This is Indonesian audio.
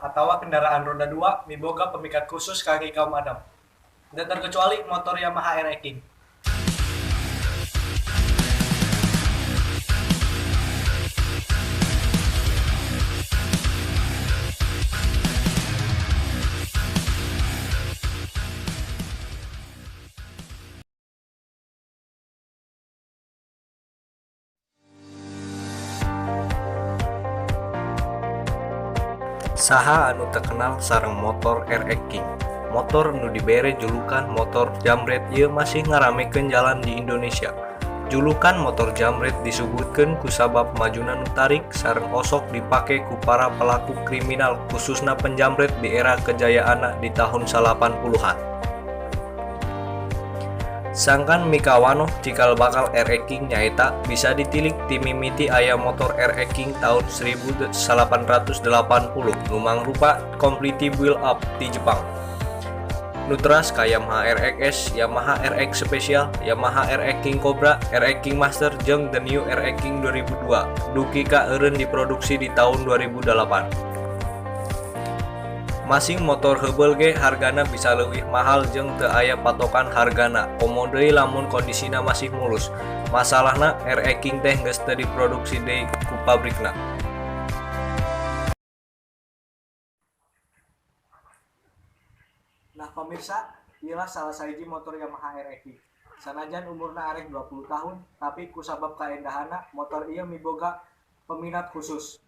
atau kendaraan roda 2 miboga pemikat khusus kaki kaum Adam. Dan terkecuali motor Yamaha RX King. Saha anu terkenal sareng motor RX King. Motor nu dibere julukan motor Jamret ieu masih ngaramekeun jalan di Indonesia. Julukan motor Jamret disebutkeun ku sabab majuna nu tarik sareng osok dipake ku para pelaku kriminal khususna penjamret di era kejayaanna di tahun 80-an. Sangkan mikawanoh cikal bakal RX King nyaeta bisa ditilik ti mimiti aya motor RX King tahun 1880 nu mangrupa completely build up ti Jepang. Nutras ka Yamaha RX-S, Yamaha RX Special, Yamaha RX King Cobra, RX King Master jeung The New RX King 2002 dugi ka eureun diproduksi di tahun 2008. Masing motor heubeul ge hargana bisa leuwih mahal jeung teu aya patokan hargana. Komo deui lamun kondisina masih mulus. Masalahna RX King teh geus teu diproduksi deui ku pabrikna. Nah pemirsa, inilah salah sahiji motor Yamaha RX King. Sanajan umurna arek 20 tahun, tapi kusabab kaendahanna motor ieu miboga peminat khusus.